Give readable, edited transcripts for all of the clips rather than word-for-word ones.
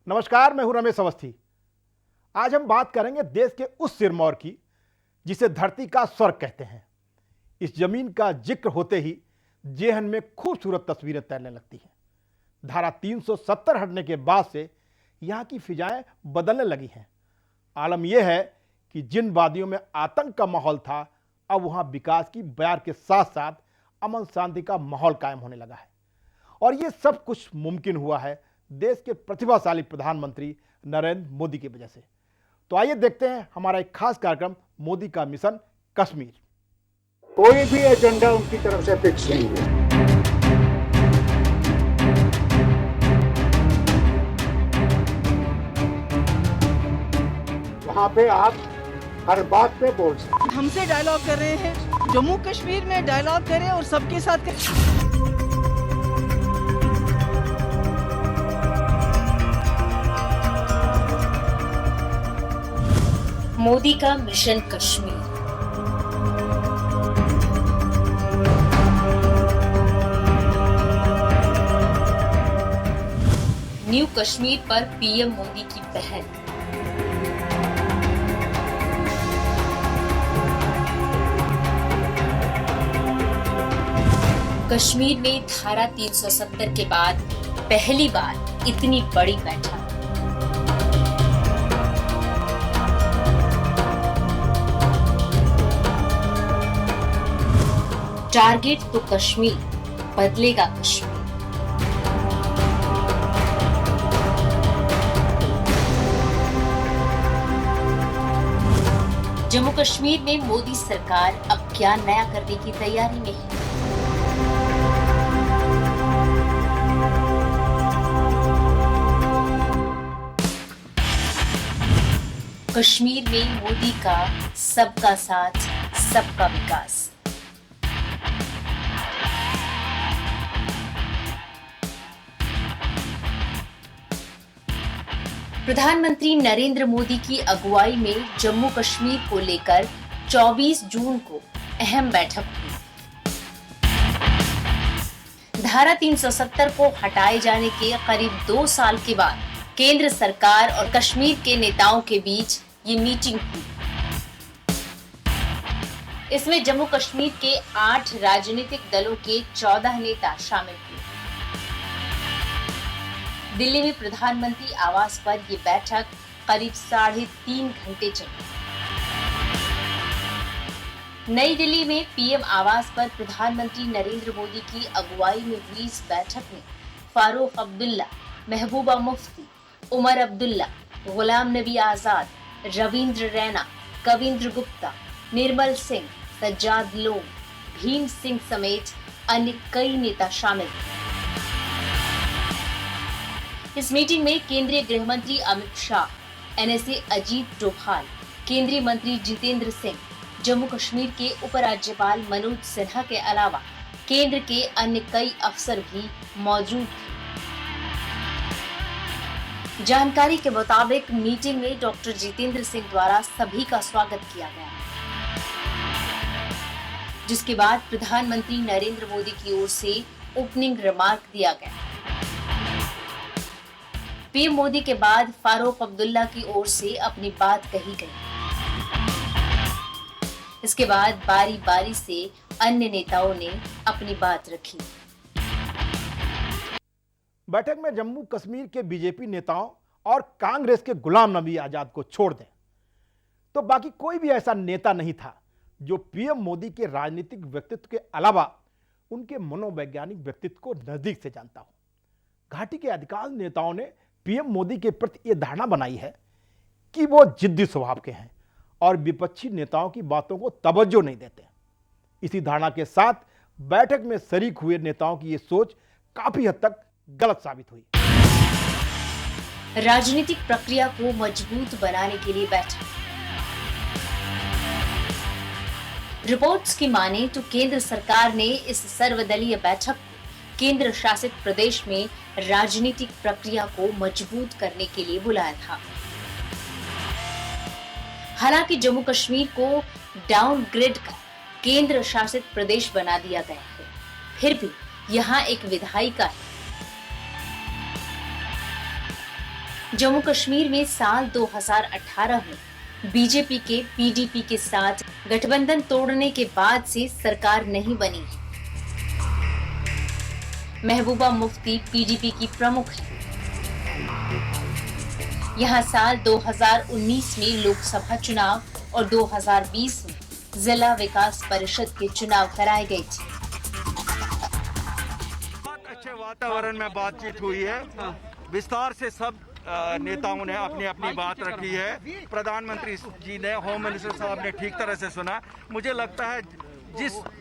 नमस्कार, मैं हूं रमेश अवस्थी। आज हम बात करेंगे देश के उस सिरमौर की जिसे धरती का स्वर्ग कहते हैं। इस जमीन का जिक्र होते ही जेहन में खूबसूरत तस्वीरें तैरने लगती हैं। धारा 370 हटने के बाद से यहाँ की फिजाएं बदलने लगी हैं। आलम यह है कि जिन वादियों में आतंक का माहौल था, अब वहाँ विकास की बयार के साथ साथ अमन शांति का माहौल कायम होने लगा है। और ये सब कुछ मुमकिन हुआ है देश के प्रतिभाशाली प्रधानमंत्री नरेंद्र मोदी की वजह से। तो आइए देखते हैं हमारा एक खास कार्यक्रम मोदी का मिशन कश्मीर। कोई भी एजेंडा उनकी तरफ से फिक्स नहीं है। वहां पे आप हर बात पे बोल सकते। हमसे डायलॉग कर रहे हैं, जम्मू कश्मीर में डायलॉग करें और सबके साथ करें। मोदी का मिशन कश्मीर। न्यू कश्मीर पर पीएम मोदी की पहल। कश्मीर में धारा 370 के बाद पहली बार इतनी बड़ी बैठक। टारगेट तो कश्मीर, बदलेगा कश्मीर। जम्मू कश्मीर में मोदी सरकार अब क्या नया करने की तैयारी में है? कश्मीर में मोदी का सबका साथ, सबका विकास। प्रधानमंत्री नरेंद्र मोदी की अगुवाई में जम्मू कश्मीर को लेकर 24 जून को अहम बैठक हुई। धारा 370 को हटाए जाने के करीब 2 साल के बाद केंद्र सरकार और कश्मीर के नेताओं के बीच ये मीटिंग हुई। इसमें जम्मू कश्मीर के 8 राजनीतिक दलों के 14 नेता शामिल हुए। दिल्ली में प्रधानमंत्री आवास पर यह बैठक करीब 3.5 घंटे चली। नई दिल्ली में पीएम आवास पर प्रधानमंत्री नरेंद्र मोदी की अगुवाई में हुई इस बैठक में फारूक अब्दुल्ला, महबूबा मुफ्ती, उमर अब्दुल्ला, गुलाम नबी आजाद, रविंद्र रैना, कविंद्र गुप्ता, निर्मल सिंह, सज्जाद लोन, भीम सिंह समेत अन्य कई नेता शामिल थे। इस मीटिंग में केंद्रीय गृह मंत्री अमित शाह, एनएसए अजीत डोभाल, केंद्रीय मंत्री जितेंद्र सिंह, जम्मू कश्मीर के उपराज्यपाल मनोज सिन्हा के अलावा केंद्र के अन्य कई अफसर भी मौजूद थे। जानकारी के मुताबिक मीटिंग में डॉक्टर जितेंद्र सिंह द्वारा सभी का स्वागत किया गया, जिसके बाद प्रधानमंत्री नरेंद्र मोदी की ओर से ओपनिंग रिमार्क दिया गया। पीएम मोदी के बाद फारूक अब्दुल्ला की ओर से अपनी बात कही गई। इसके बाद बारी बारी से अन्य नेताओं ने अपनी बात रखी। बैठक में जम्मू कश्मीर के बीजेपी नेताओं और कांग्रेस के गुलाम नबी आजाद को छोड़ दें तो बाकी कोई भी ऐसा नेता नहीं था जो पीएम मोदी के राजनीतिक व्यक्तित्व के अलावा उनके मनोवैज्ञानिक व्यक्तित्व को नजदीक से जानता हो। घाटी के अधिकांश नेताओं ने पीएम मोदी के प्रति यह धारणा बनाई है कि वो जिद्दी स्वभाव के हैं और विपक्षी नेताओं की बातों को तवज्जो नहीं देते। इसी धारणा के साथ बैठक में शरीक हुए नेताओं की यह सोच काफी हद तक गलत साबित हुई। राजनीतिक प्रक्रिया को मजबूत बनाने के लिए बैठक। रिपोर्ट्स की माने तो केंद्र सरकार ने इस सर्वदलीय बैठक को केंद्र शासित प्रदेश में राजनीतिक प्रक्रिया को मजबूत करने के लिए बुलाया था। हालांकि जम्मू कश्मीर को डाउनग्रेड कर केंद्र शासित प्रदेश बना दिया गया है, फिर भी यहाँ एक विधायिका है। जम्मू कश्मीर में साल 2018 में बीजेपी के पीडीपी के साथ गठबंधन तोड़ने के बाद से सरकार नहीं बनी है। महबूबा मुफ्ती पीडीपी की प्रमुख है। यहाँ साल 2019 में लोकसभा चुनाव और 2020 में जिला विकास परिषद के चुनाव कराए गए थे। बहुत अच्छे वातावरण में बातचीत हुई है। विस्तार से सब नेताओं ने अपनी अपनी बात रखी है। प्रधानमंत्री जी ने, होम मिनिस्टर साहब ने ठीक तरह से सुना। मुझे लगता है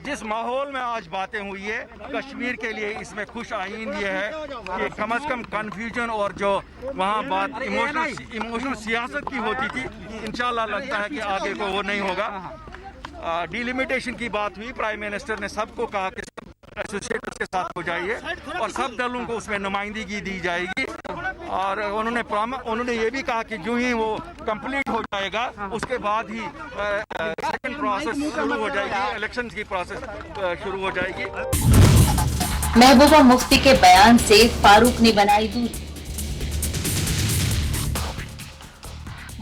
जिस माहौल में आज बातें हुई है, कश्मीर के लिए इसमें खुश आइन ये है कि कम से कम कन्फ्यूजन और जो वहाँ बात इमोशनल सियासत की होती थी, इंशाल्लाह लगता है कि आगे को वो नहीं होगा। डिलिमिटेशन की बात हुई। प्राइम मिनिस्टर ने सबको कहा कि सब एसोसिएट्स के साथ हो जाइए और सब दलों को उसमें नुमाइंदगी दी जाएगी। और उन्होंने ये भी कहा कि जो ही वो कंप्लीट हो जाएगा उसके बाद ही सेकंड प्रोसेस शुरू हो जाएगी, इलेक्शन की प्रोसेस शुरू हो जाएगी। महबूबा मुफ्ती के बयान से फारूक ने बनाई दूरी।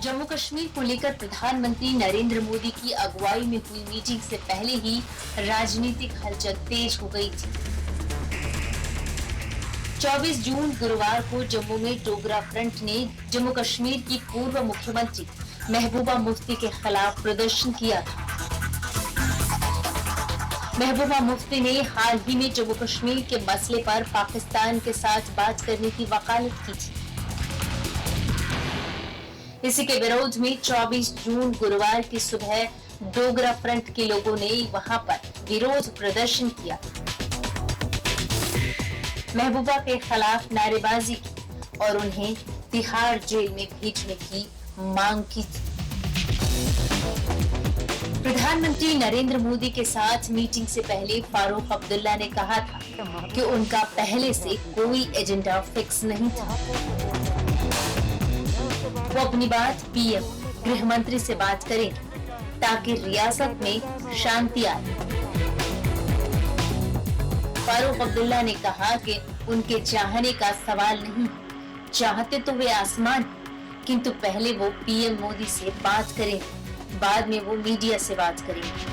जम्मू कश्मीर को लेकर प्रधानमंत्री नरेंद्र मोदी की अगुवाई में हुई मीटिंग से पहले ही राजनीतिक हलचल तेज हो गई थी। 24 जून गुरुवार को जम्मू में डोगरा फ्रंट ने जम्मू कश्मीर की पूर्व मुख्यमंत्री महबूबा मुफ्ती के खिलाफ प्रदर्शन किया था। महबूबा मुफ्ती ने हाल ही में जम्मू कश्मीर के मसले पर पाकिस्तान के साथ बात करने की वकालत की थी। इसी के विरोध में 24 जून गुरुवार की सुबह डोगरा फ्रंट के लोगों ने वहां पर विरोध प्रदर्शन किया, महबूबा के खिलाफ नारेबाजी की और उन्हें तिहाड़ जेल में भेजने की मांग की थी। प्रधानमंत्री नरेंद्र मोदी के साथ मीटिंग से पहले फारूक अब्दुल्ला ने कहा था कि उनका पहले से कोई एजेंडा फिक्स नहीं था। वो अपनी बात पीएम गृह मंत्री से बात करेंगे ताकि रियासत में शांति आए। फारूक अब्दुल्ला ने कहा कि उनके चाहने का सवाल नहीं, चाहते तो वे आसमान, किंतु पहले वो पीएम मोदी से बात करेंगे, बाद में वो मीडिया से बात करेंगे।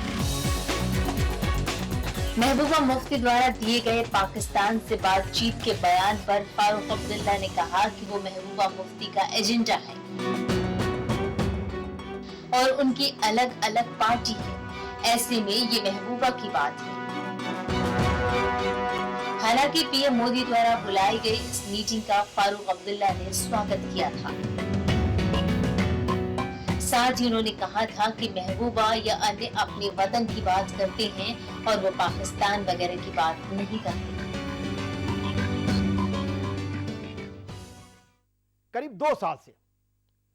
महबूबा मुफ्ती द्वारा दिए गए पाकिस्तान से बातचीत के बयान पर फारूक अब्दुल्ला ने कहा कि वो महबूबा मुफ्ती का एजेंडा है और उनकी अलग अलग पार्टी है, ऐसे में ये महबूबा की बात है। हालांकि पीएम मोदी द्वारा बुलाई गई इस मीटिंग का फारूक अब्दुल्ला ने स्वागत किया था। साथ ही उन्होंने कहा था कि महबूबा या अन्य अपने वतन की बात करते हैं और वो पाकिस्तान वगैरह की बात नहीं करते। करीब 2 साल से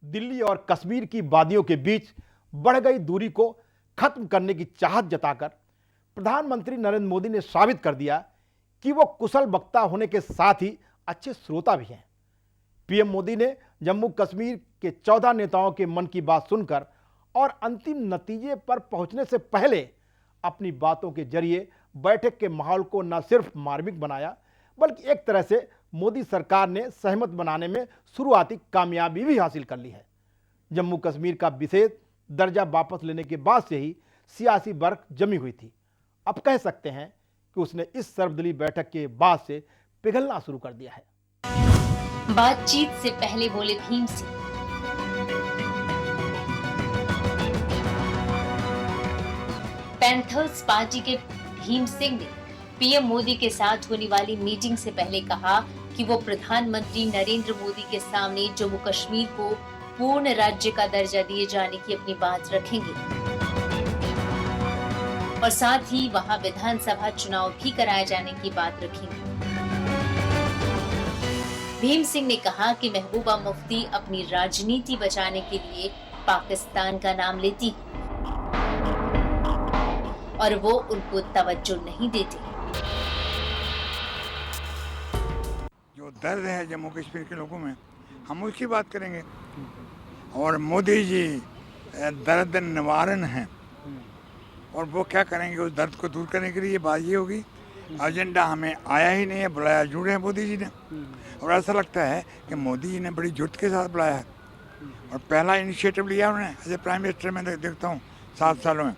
दिल्ली और कश्मीर की वादियों के बीच बढ़ गई दूरी को खत्म करने की चाहत जताकर प्रधानमंत्री नरेंद्र मोदी ने साबित कर दिया कि वो कुशल वक्ता होने के साथ ही अच्छे श्रोता भी हैं। पीएम मोदी ने जम्मू कश्मीर के 14 नेताओं के मन की बात सुनकर और अंतिम नतीजे पर पहुंचने से पहले अपनी बातों के जरिए बैठक के माहौल को न सिर्फ मार्मिक बनाया, बल्कि एक तरह से मोदी सरकार ने सहमत बनाने में शुरुआती कामयाबी भी हासिल कर ली है। जम्मू कश्मीर का विशेष दर्जा वापस लेने के बाद से ही सियासी बर्फ जमी हुई थी। अब कह सकते हैं कि उसने इस सर्वदलीय बैठक के बाद से पिघलना शुरू कर दिया है। बातचीत से पहले बोले भीम सिंह। पैंथर्स पार्टी के भीम सिंह ने पीएम मोदी के साथ होने वाली मीटिंग से पहले कहा कि वो प्रधानमंत्री नरेंद्र मोदी के सामने जम्मू कश्मीर को पूर्ण राज्य का दर्जा दिए जाने की अपनी बात रखेंगे और साथ ही वहां विधानसभा चुनाव भी कराए जाने की बात रखेंगे। भीम सिंह ने कहा कि महबूबा मुफ्ती अपनी राजनीति बचाने के लिए पाकिस्तान का नाम लेती और वो उनको तवज्जो नहीं देते। जो दर्द है जम्मू कश्मीर के लोगों में, हम उसकी बात करेंगे। और मोदी जी दर्द निवारण हैं और वो क्या करेंगे उस दर्द को दूर करने के लिए। बात ये होगी एजेंडा हमें आया ही नहीं है, बुलाया जरूर है मोदी जी ने। और ऐसा लगता है कि मोदी जी ने बड़ी जुट के साथ बुलाया है और पहला इनिशिएटिव लिया उन्होंने एज ए प्राइम मिनिस्टर। मैं देखता हूँ 7 सालों में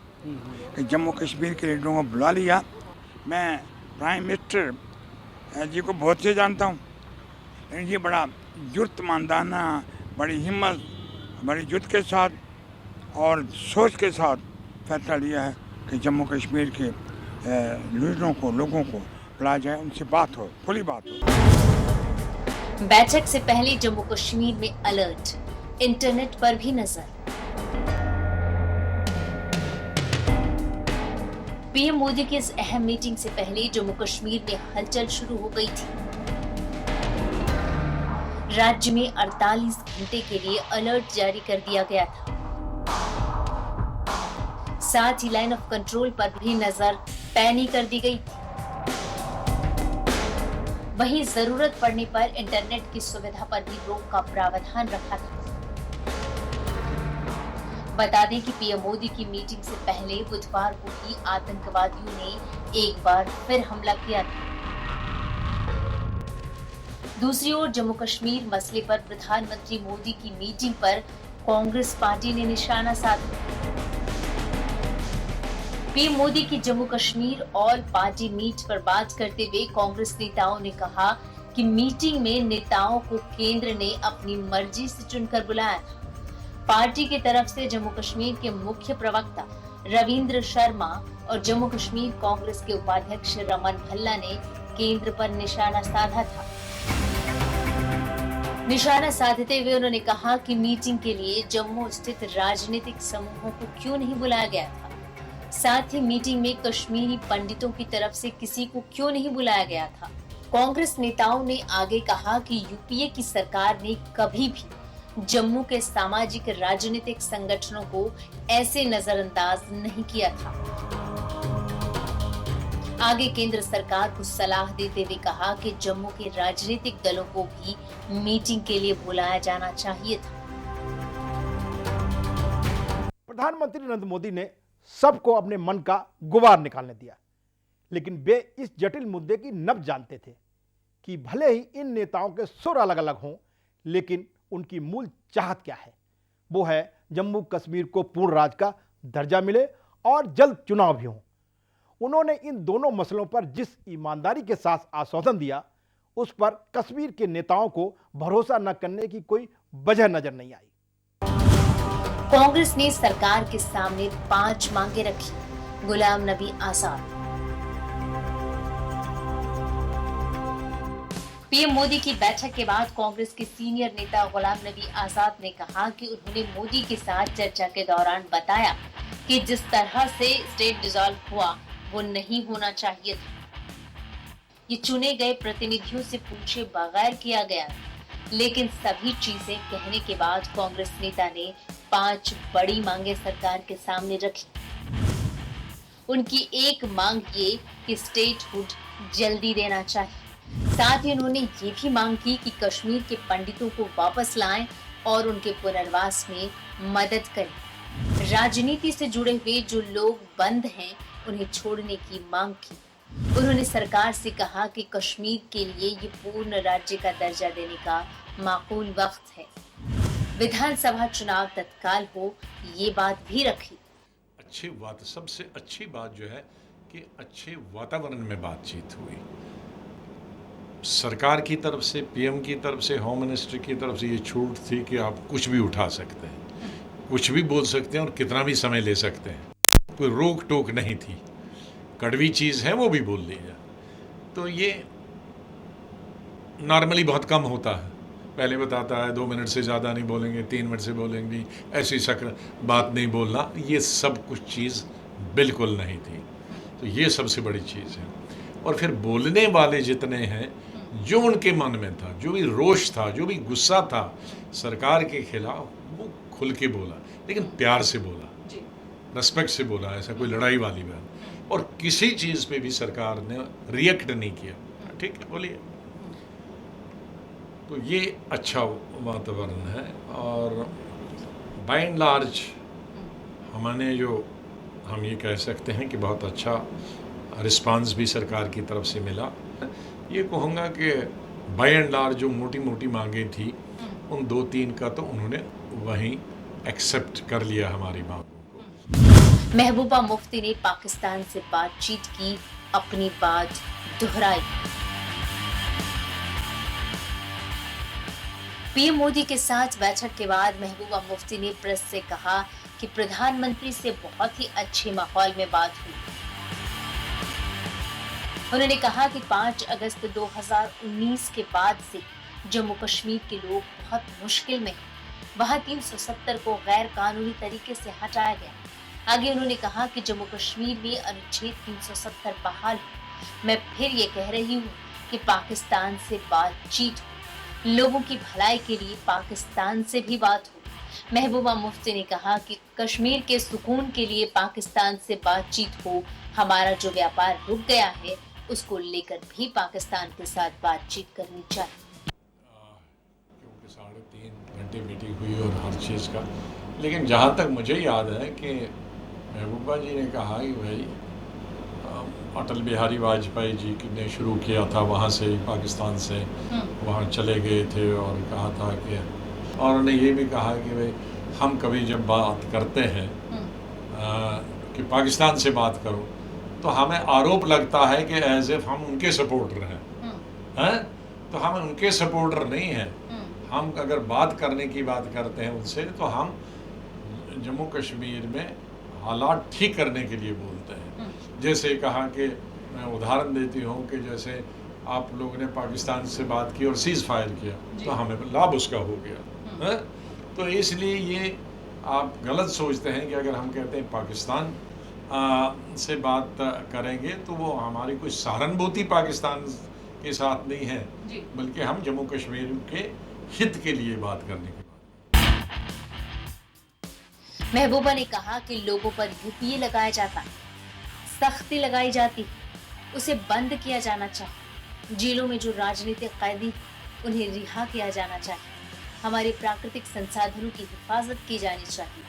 कि जम्मू कश्मीर के लीडरों को बुला लिया। मैं प्राइम मिनिस्टर जी को बहुत से जानता हूँ, लेकिन ये बड़ा जुर्तमंदाना, बड़ी हिम्मत, बड़ी जुट के साथ और सोच के साथ फैसला लिया है कि जम्मू कश्मीर के लीडरों को, लोगों को बुलाया जाए, उनसे बात हो, खुली बात हो। बैठक से पहले जम्मू कश्मीर में अलर्ट, इंटरनेट पर भी नजर। पीएम मोदी की इस अहम मीटिंग से पहले जम्मू कश्मीर में हलचल शुरू हो गई थी। राज्य में 48 घंटे के लिए अलर्ट जारी कर दिया गया था। साथ ही लाइन ऑफ कंट्रोल पर भी नजर पैनी कर दी गई थी। वहीं जरूरत पड़ने पर इंटरनेट की सुविधा पर भी रोक का प्रावधान रखा था। बता दें कि पीएम मोदी की मीटिंग से पहले बुधवार को भी आतंकवादियों ने एक बार फिर हमला किया था। दूसरी ओर जम्मू कश्मीर मसले पर प्रधानमंत्री मोदी की मीटिंग पर कांग्रेस पार्टी ने निशाना साधा। पीएम मोदी की Jammu Kashmir all party meet पर बात करते हुए कांग्रेस नेताओं ने कहा कि मीटिंग में नेताओं को केंद्र ने अपनी मर्जी से चुनकर बुलाया था। पार्टी की तरफ से जम्मू कश्मीर के मुख्य प्रवक्ता रविंद्र शर्मा और जम्मू कश्मीर कांग्रेस के उपाध्यक्ष रमन भल्ला ने केंद्र पर निशाना साधा था। निशाना साधते हुए उन्होंने कहा कि मीटिंग के लिए जम्मू स्थित राजनीतिक समूहों को क्यों नहीं बुलाया गया था। साथ ही मीटिंग में कश्मीरी पंडितों की तरफ से किसी को क्यों नहीं बुलाया गया था। कांग्रेस नेताओं ने आगे कहा कि यूपीए की सरकार ने कभी भी जम्मू के सामाजिक राजनीतिक संगठनों को ऐसे नजरअंदाज नहीं किया था। आगे केंद्र सरकार को सलाह देते हुए कहा कि जम्मू के राजनीतिक दलों को भी मीटिंग के लिए बुलाया जाना चाहिए था। प्रधानमंत्री नरेंद्र मोदी ने सबको अपने मन का गुबार निकालने दिया, लेकिन वे इस जटिल मुद्दे की नब्ज जानते थे कि भले ही इन नेताओं के सुर अलग अलग हों, लेकिन उनकी मूल चाहत क्या है। वो है जम्मू कश्मीर को पूर्ण राज्य का दर्जा मिले और जल्द चुनाव भी हों। उन्होंने इन दोनों मसलों पर जिस ईमानदारी के साथ आश्वासन दिया, उस पर कश्मीर के नेताओं को भरोसा न करने की कोई वजह नजर नहीं आई। कांग्रेस ने सरकार के सामने 5 मांगे रखी। गुलाम नबी आजाद। पीएम मोदी की बैठक के बाद कांग्रेस के सीनियर नेता गुलाम नबी आजाद ने कहा कि उन्होंने मोदी के साथ चर्चा के दौरान बताया कि जिस तरह से स्टेट डिसॉल्व हुआ वो नहीं होना चाहिए था। ये चुने गए प्रतिनिधियों से पूछे बगैर किया गया, लेकिन सभी चीजें कहने के बाद कांग्रेस नेता ने 5 बड़ी मांगे सरकार के सामने रखी। उनकी एक मांग ये कि स्टेटहुड जल्दी देना चाहिए। साथ ही उन्होंने ये भी मांग की कि कश्मीर के पंडितों को वापस लाएं और उनके पुनर्वास में मदद करें। राजनीति से जुड़े हुए जो लोग बंद हैं उन्हें छोड़ने की मांग की। उन्होंने सरकार से कहा कि कश्मीर के लिए ये पूर्ण राज्य का दर्जा देने का माकूल वक्त है। विधानसभा चुनाव तत्काल हो, ये बात भी रखी। अच्छी बात, सबसे अच्छी बात जो है कि अच्छे वातावरण में बातचीत हुई। सरकार की तरफ से, पीएम की तरफ से, होम मिनिस्टर की तरफ से ये छूट थी कि आप कुछ भी उठा सकते हैं, कुछ भी बोल सकते हैं और कितना भी समय ले सकते हैं। कोई रोक टोक नहीं थी। कड़वी चीज़ है वो भी बोल लीजिए। तो ये नॉर्मली बहुत कम होता है। पहले बताता है 2 मिनट से ज़्यादा नहीं बोलेंगे, 3 मिनट से बोलेंगे, ऐसी शक्ल बात नहीं बोलना। ये सब कुछ चीज़ बिल्कुल नहीं थी। तो ये सबसे बड़ी चीज़ है। और फिर बोलने वाले जितने हैं, जो उनके मन में था, जो भी रोष था, जो भी गुस्सा था सरकार के खिलाफ, वो खुल के बोला, लेकिन प्यार से बोला, रेस्पेक्ट से बोला। ऐसा कोई लड़ाई वाली बात। और किसी चीज़ पे भी सरकार ने रिएक्ट नहीं किया। ठीक है, बोलिए। तो ये अच्छा वातावरण है। और बाय एंड लार्ज हमने जो हम ये कह सकते हैं कि बहुत अच्छा रिस्पांस भी सरकार की तरफ से मिला। ये कहूँगा कि बाय एंड लार्ज जो मोटी मोटी मांगें थी उन 2-3 का तो उन्होंने वहीं एक्सेप्ट कर लिया हमारी मांगों को। महबूबा मुफ्ती ने पाकिस्तान से बातचीत की, अपनी बात दोहराई। पीएम मोदी के साथ बैठक के बाद महबूबा मुफ्ती ने प्रेस से कहा कि प्रधानमंत्री से बहुत ही अच्छे माहौल में बात हुई। उन्होंने कहा कि 5 अगस्त 2019 के बाद से जम्मू कश्मीर के लोग बहुत मुश्किल में हैं। वहां 370 को गैर कानूनी तरीके से हटाया गया। आगे उन्होंने कहा कि जम्मू कश्मीर में अनुच्छेद 370 बहाल हो। मैं फिर ये कह रही हूँ कि पाकिस्तान से बातचीत हो, लोगों की भलाई के लिए पाकिस्तान से भी बात हो। महबूबा मुफ्ती ने कहा कि कश्मीर के सुकून के लिए पाकिस्तान से बातचीत हो। हमारा जो व्यापार रुक गया है उसको लेकर भी पाकिस्तान के साथ बातचीत करनी चाहिए। क्योंकि 3.5 घंटे मीटिंग हुई और हर चीज़ का, लेकिन जहाँ तक मुझे याद है कि महबूबा जी ने कहा कि भाई अटल बिहारी वाजपेयी जी ने शुरू किया था वहाँ से, पाकिस्तान से वहाँ चले गए थे और कहा था कि, और उन्होंने ये भी कहा कि भाई हम कभी जब बात करते हैं कि पाकिस्तान से बात करो तो हमें आरोप लगता है कि एज इफ हम उनके सपोर्टर हैं, तो हम उनके सपोर्टर नहीं हैं। हम अगर बात करने की बात करते हैं उनसे तो हम जम्मू कश्मीर में हालात ठीक करने के लिए बोलते हैं। जैसे कहा कि मैं उदाहरण देती हूँ कि जैसे आप लोगों ने पाकिस्तान से बात की और सीज़ फायर किया तो हमें लाभ उसका हो गया। तो इसलिए ये आप गलत सोचते हैं कि अगर हम कहते हैं पाकिस्तान से बात करेंगे तो वो हमारी कोई सहानुभूति पाकिस्तान के साथ नहीं है, बल्कि हम जम्मू कश्मीर के हित के लिए बात करने की बात। महबूबा ने कहा कि लोगों पर यूपीए लगाया जाता है, सख्ती लगाई जाती है, उसे बंद किया जाना चाहिए। जेलों में जो राजनीतिक कैदी उन्हें रिहा किया जाना चाहिए। हमारे प्राकृतिक संसाधनों की हिफाजत की जानी चाहिए।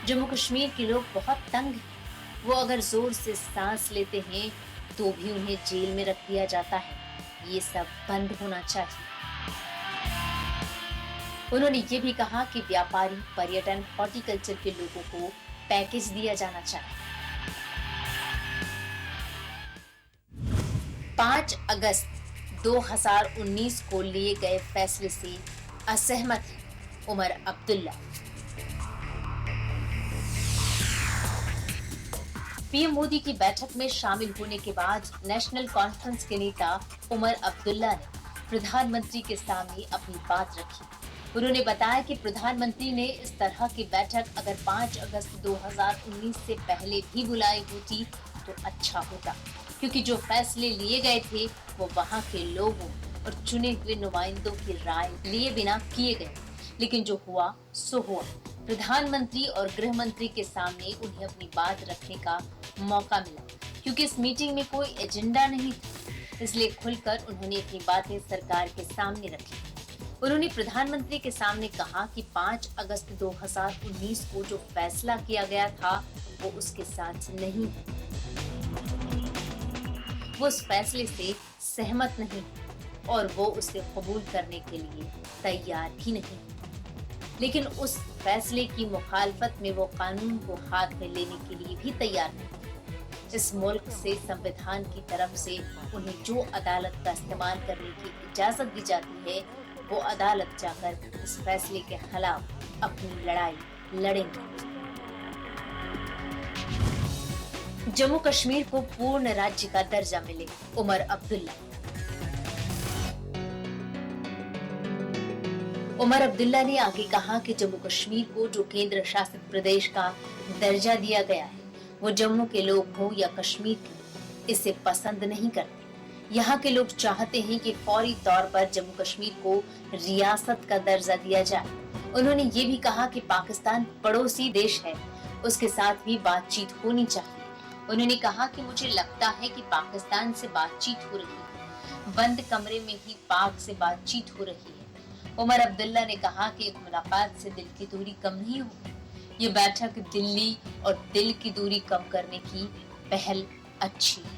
जम्मू कश्मीर के लोग बहुत तंग हैं। वो अगर जोर से सांस लेते हैं तो भी उन्हें जेल में रख दिया जाता है। ये सब बंद होना चाहिए। उन्होंने ये भी कहा कि व्यापारी, पर्यटन, हॉर्टिकल्चर के लोगों को पैकेज दिया जाना चाहिए। 5 अगस्त 2019 को लिए गए फैसले से असहमत है उमर अब्दुल्ला। पीएम मोदी की बैठक में शामिल होने के बाद नेशनल कॉन्फ्रेंस के नेता उमर अब्दुल्ला ने प्रधानमंत्री के सामने अपनी बात रखी। उन्होंने बताया कि प्रधानमंत्री ने इस तरह की बैठक अगर 5 अगस्त 2019 से पहले भी बुलाई होती तो अच्छा होता, क्योंकि जो फैसले लिए गए थे वो वहां के लोगों और चुने हुए नुमाइंदों की राय लिए बिना किए गए। लेकिन जो हुआ सो हुआ। प्रधानमंत्री और गृह मंत्री के सामने उन्हें अपनी बात रखने का मौका मिला, क्योंकि इस मीटिंग में कोई एजेंडा नहीं था, इसलिए खुलकर उन्होंने अपनी बातें सरकार के सामने रखी। उन्होंने प्रधानमंत्री के सामने कहा कि 5 अगस्त 2019 को जो फैसला किया गया था वो उसके साथ नहीं है, वो उस फैसले से सहमत नहीं और वो उसे कबूल करने के लिए तैयार भी नहीं। लेकिन उस फैसले की मुखालफत में वो कानून को हाथ में लेने के लिए भी तैयार नहीं। इस मुल्क से संविधान की तरफ से उन्हें जो अदालत का इस्तेमाल करने की इजाजत दी जाती है वो अदालत जाकर इस फैसले के खिलाफ अपनी लड़ाई लड़ेंगे। जम्मू कश्मीर को पूर्ण राज्य का दर्जा मिले, उमर अब्दुल्ला। उमर अब्दुल्ला ने आगे कहा कि जम्मू कश्मीर को जो केंद्र शासित प्रदेश का दर्जा दिया गया है वो जम्मू के लोग हो या कश्मीर के इसे पसंद नहीं करते। यहाँ के लोग चाहते हैं कि फौरी तौर पर जम्मू कश्मीर को रियासत का दर्जा दिया जाए। उन्होंने ये भी कहा कि पाकिस्तान पड़ोसी देश है, उसके साथ भी बातचीत होनी चाहिए। उन्होंने कहा कि मुझे लगता है कि पाकिस्तान से बातचीत हो रही है, बंद कमरे में ही पाक से बातचीत हो रही है। उमर अब्दुल्ला ने कहा कि एक मुलाकात से दिल की दूरी कम नहीं होगी। ये बैठक दिल्ली और दिल की दूरी कम करने की पहल अच्छी है।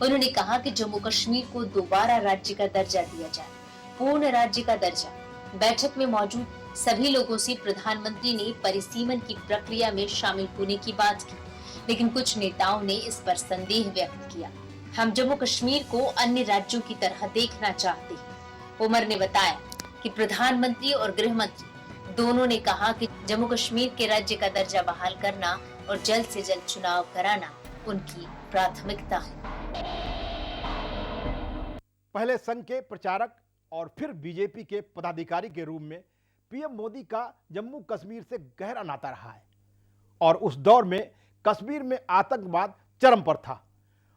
उन्होंने कहा कि जम्मू कश्मीर को दोबारा राज्य का दर्जा दिया जाए, पूर्ण राज्य का दर्जा। बैठक में मौजूद सभी लोगों से प्रधानमंत्री ने परिसीमन की प्रक्रिया में शामिल होने की बात की, लेकिन कुछ नेताओं ने इस पर संदेह व्यक्त किया। हम जम्मू कश्मीर को अन्य राज्यों की तरह देखना चाहते हैं। उमर ने बताया कि प्रधानमंत्री और गृह मंत्री दोनों ने कहा कि जम्मू कश्मीर के राज्य का दर्जा बहाल करना और जल्द से जल्द चुनाव कराना उनकी प्राथमिकता है। पहले संघ के प्रचारक और फिर बीजेपी के पदाधिकारी के रूप में पीएम मोदी का जम्मू कश्मीर से गहरा नाता रहा है और उस दौर में कश्मीर में आतंकवाद चरम पर था।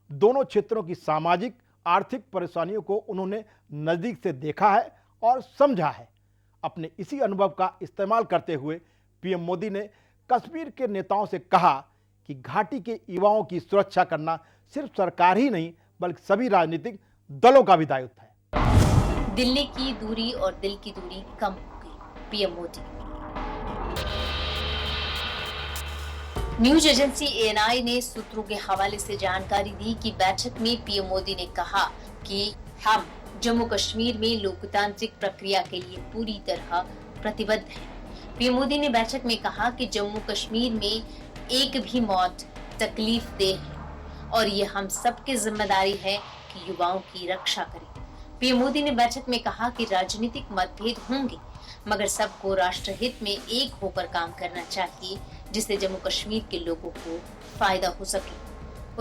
दोनों क्षेत्रों की सामाजिक आर्थिक परेशानियों को उन्होंने नजदीक से देखा है और समझा है। अपने इसी अनुभव का इस्तेमाल करते हुए पीएम मोदी ने कश्मीर के नेताओं से कहा कि घाटी के युवाओं की सुरक्षा करना सिर्फ सरकार ही नहीं बल्कि सभी राजनीतिक दलों का भी दायित्व है। दिल्ली की दूरी और दिल की दूरी कम हो गई, PM Modi. News agency ANI ने सूत्रों के हवाले से जानकारी दी कि बैठक में पीएम मोदी ने कहा कि हम जम्मू कश्मीर में लोकतांत्रिक प्रक्रिया के लिए पूरी तरह प्रतिबद्ध हैं। पीएम मोदी ने बैठक में कहा कि जम्मू कश्मीर में एक भी मौत तकलीफ देह है और ये हम सबकी जिम्मेदारी है कि युवाओं की रक्षा करें। पीएम मोदी ने बैठक में कहा कि राजनीतिक मतभेद होंगे मगर सबको राष्ट्रहित में एक होकर काम करना चाहिए जिससे जम्मू कश्मीर के लोगों को फायदा हो सके।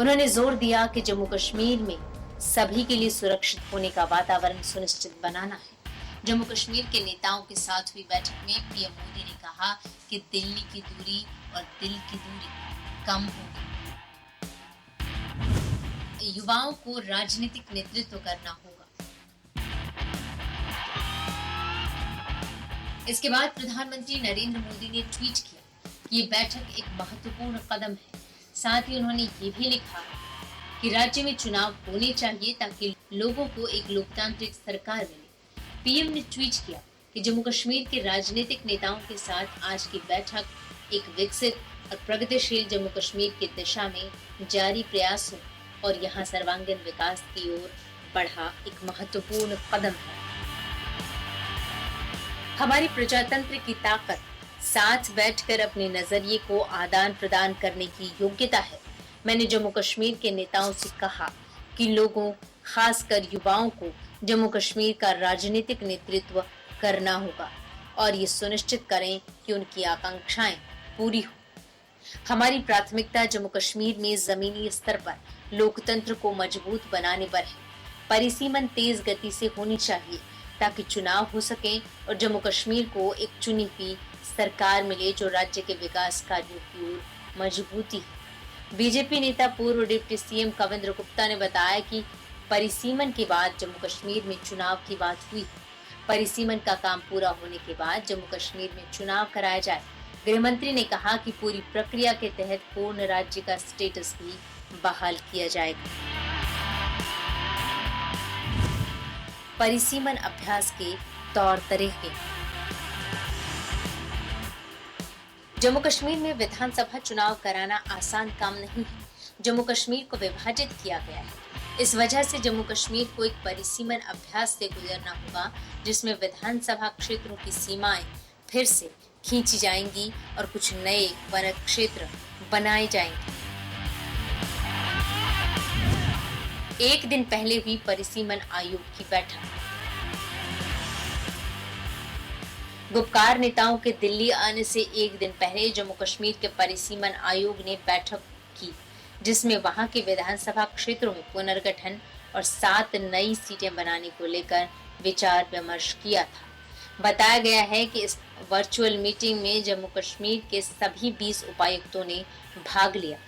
उन्होंने जोर दिया कि जम्मू कश्मीर में सभी के लिए सुरक्षित होने का वातावरण सुनिश्चित बनाना है। जम्मू कश्मीर के नेताओं के साथ हुई बैठक में पीएम मोदी ने कहा कि दिल्ली की दूरी और दिल की दूरी कम होगी। युवाओं को राजनीतिक नेतृत्व करना होगा। इसके बाद प्रधानमंत्री नरेंद्र मोदी ने ट्वीट किया कि ये बैठक एक महत्वपूर्ण कदम है। साथ ही उन्होंने ये भी लिखा कि राज्य में चुनाव होने चाहिए ताकि लोगों को एक लोकतांत्रिक सरकार मिले। पीएम ने ट्वीट किया कि जम्मू कश्मीर के राजनीतिक नेताओं के साथ आज की बैठक एक विकसित और प्रगतिशील जम्मू कश्मीर की दिशा में जारी प्रयासों और यहाँ सर्वांगीण विकास की ओर बढ़ा एक महत्वपूर्ण कदम है। हमारी प्रजातंत्र की ताकत साथ बैठकर अपने नजरिए को आदान प्रदान करने की योग्यता है। मैंने जम्मू कश्मीर के नेताओं से कहा कि लोगों, खासकर युवाओं को जम्मू कश्मीर का राजनीतिक नेतृत्व करना होगा और ये सुनिश्चित करें कि उनकी आकांक्षाएं पूरी हो। हमारी प्राथमिकता जम्मू कश्मीर में जमीनी स्तर पर लोकतंत्र को मजबूत बनाने पर है। परिसीमन तेज गति से होनी चाहिए ताकि चुनाव हो सके और जम्मू कश्मीर को एक चुनी हुई सरकार मिले जो राज्य के विकास कार्यों की ओर मजबूती है। बीजेपी नेता पूर्व डिप्टी सीएम कविंद्र गुप्ता ने बताया कि परिसीमन के बाद जम्मू कश्मीर में चुनाव की बात हुई। परिसीमन का काम पूरा होने के बाद जम्मू कश्मीर में चुनाव कराया जाए। गृह मंत्री ने कहा कि पूरी प्रक्रिया के तहत पूर्ण राज्य का स्टेटस भी बहाल किया जाएगा। परिसीमन अभ्यास के तौर तरीके। जम्मू कश्मीर में विधानसभा चुनाव कराना आसान काम नहीं है। जम्मू कश्मीर को विभाजित किया गया है। इस वजह से जम्मू कश्मीर को एक परिसीमन अभ्यास से गुजरना होगा जिसमें विधानसभा क्षेत्रों की सीमाएं फिर से खींची जाएंगी और कुछ नए वन क्षेत्र बनाए जाएंगे। एक दिन पहले हुई परिसीमन आयोग की बैठक। गुपकार नेताओं के दिल्ली आने से एक दिन पहले जम्मू कश्मीर के परिसीमन आयोग ने बैठक की जिसमें वहां के विधानसभा क्षेत्रों में पुनर्गठन और 7 नई सीटें बनाने को लेकर विचार विमर्श किया था। बताया गया है कि इस वर्चुअल मीटिंग में जम्मू कश्मीर के सभी 20 उपायुक्तों ने भाग लिया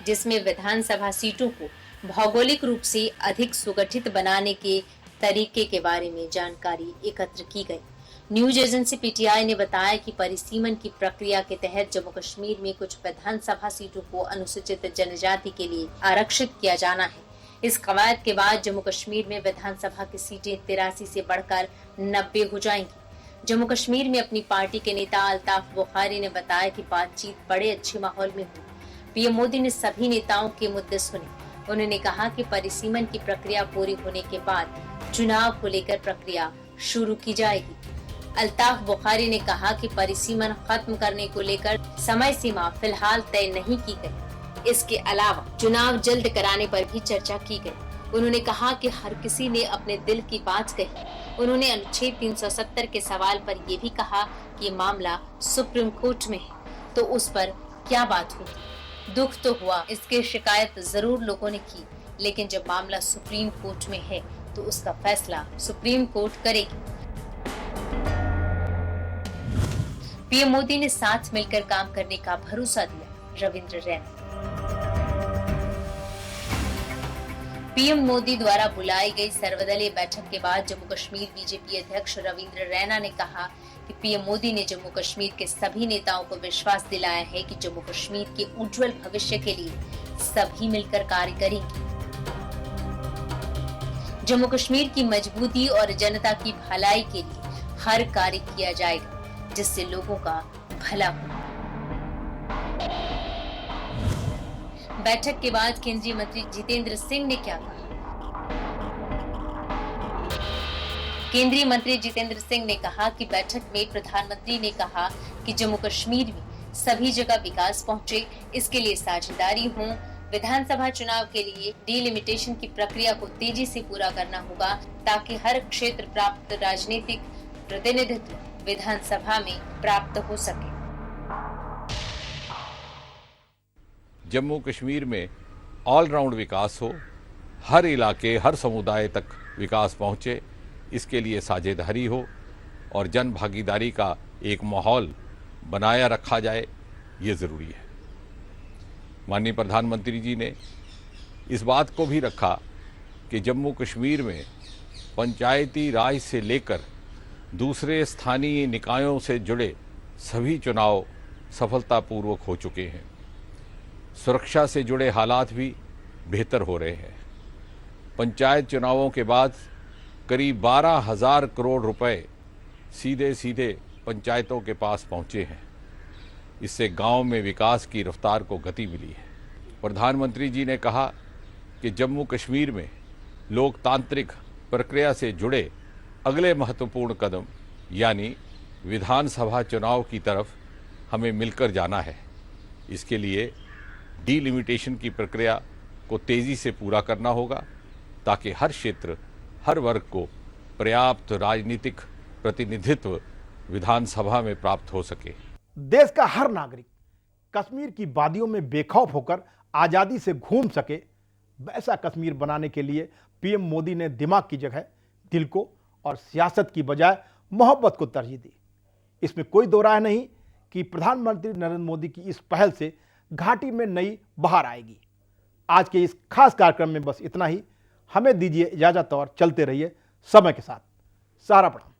जिसमें विधानसभा सीटों को भौगोलिक रूप से अधिक सुगठित बनाने के तरीके के बारे में जानकारी एकत्र की गई। न्यूज एजेंसी पीटीआई ने बताया कि परिसीमन की प्रक्रिया के तहत जम्मू कश्मीर में कुछ विधानसभा सीटों को अनुसूचित जनजाति के लिए आरक्षित किया जाना है। इस कवायद के बाद जम्मू कश्मीर में विधानसभा की सीटें 83 से बढ़कर 90 हो जाएंगी। जम्मू कश्मीर में अपनी पार्टी के नेता अल्ताफ बुखारी ने बताया कि बातचीत बड़े अच्छे माहौल में हुई। पीएम मोदी ने सभी नेताओं के मुद्दे सुने। उन्होंने कहा कि परिसीमन की प्रक्रिया पूरी होने के बाद चुनाव को लेकर प्रक्रिया शुरू की जाएगी। अल्ताफ बुखारी ने कहा कि परिसीमन खत्म करने को लेकर समय सीमा फिलहाल तय नहीं की गई। इसके अलावा चुनाव जल्द कराने पर भी चर्चा की गई। उन्होंने कहा कि हर किसी ने अपने दिल की बात कही। उन्होंने अनुच्छेद 370 के सवाल पर ये भी कहा कि ये मामला सुप्रीम कोर्ट में है, तो उस पर क्या बात होगी। दुख तो हुआ, इसकी शिकायत जरूर लोगों ने की, लेकिन जब मामला सुप्रीम कोर्ट में है तो उसका फैसला सुप्रीम कोर्ट करेगी। पीएम मोदी ने साथ मिलकर काम करने का भरोसा दिया, रविंद्र रैना। पीएम मोदी द्वारा बुलाई गई सर्वदलीय बैठक के बाद जम्मू कश्मीर बीजेपी अध्यक्ष रविंद्र रैना ने कहा कि पीएम मोदी ने जम्मू कश्मीर के सभी नेताओं को विश्वास दिलाया है कि जम्मू कश्मीर के उज्जवल भविष्य के लिए सभी मिलकर कार्य करेंगे। जम्मू कश्मीर की मजबूती और जनता की भलाई के लिए हर कार्य किया जाएगा जिससे लोगों का भला हो। बैठक के बाद केंद्रीय मंत्री जितेंद्र सिंह ने क्या कहा? केंद्रीय मंत्री जितेंद्र सिंह ने कहा कि बैठक में प्रधानमंत्री ने कहा कि जम्मू कश्मीर में सभी जगह विकास पहुंचे, इसके लिए साझेदारी हो। विधानसभा चुनाव के लिए डिलिमिटेशन की प्रक्रिया को तेजी से पूरा करना होगा ताकि हर क्षेत्र प्राप्त राजनीतिक प्रतिनिधित्व विधानसभा में प्राप्त हो सके। जम्मू कश्मीर में ऑलराउंड विकास हो, हर इलाके हर समुदाय तक विकास पहुंचे, इसके लिए साझेदारी हो और जन भागीदारी का एक माहौल बनाया रखा जाए, ये ज़रूरी है। माननीय प्रधानमंत्री जी ने इस बात को भी रखा कि जम्मू कश्मीर में पंचायती राज से लेकर दूसरे स्थानीय निकायों से जुड़े सभी चुनाव सफलतापूर्वक हो चुके हैं। सुरक्षा से जुड़े हालात भी बेहतर हो रहे हैं। पंचायत चुनावों के बाद करीब 12,000 करोड़ रुपए सीधे सीधे पंचायतों के पास पहुंचे हैं। इससे गांव में विकास की रफ्तार को गति मिली है। प्रधानमंत्री जी ने कहा कि जम्मू कश्मीर में लोकतांत्रिक प्रक्रिया से जुड़े अगले महत्वपूर्ण कदम यानी विधानसभा चुनाव की तरफ हमें मिलकर जाना है। इसके लिए डिलिमिटेशन की प्रक्रिया को तेज़ी से पूरा करना होगा ताकि हर क्षेत्र हर वर्ग को पर्याप्त राजनीतिक प्रतिनिधित्व विधानसभा में प्राप्त हो सके। देश का हर नागरिक कश्मीर की वादियों में बेखौफ होकर आज़ादी से घूम सके, वैसा कश्मीर बनाने के लिए पीएम मोदी ने दिमाग की जगह दिल को और सियासत की बजाय मोहब्बत को तरजीह दी। इसमें कोई दो राय नहीं कि प्रधानमंत्री नरेंद्र मोदी की इस पहल से घाटी में नई बहार आएगी। आज के इस खास कार्यक्रम में बस इतना ही। हमें दीजिए इजाजत और चलते रहिए समय के साथ। सारा प्रणाम।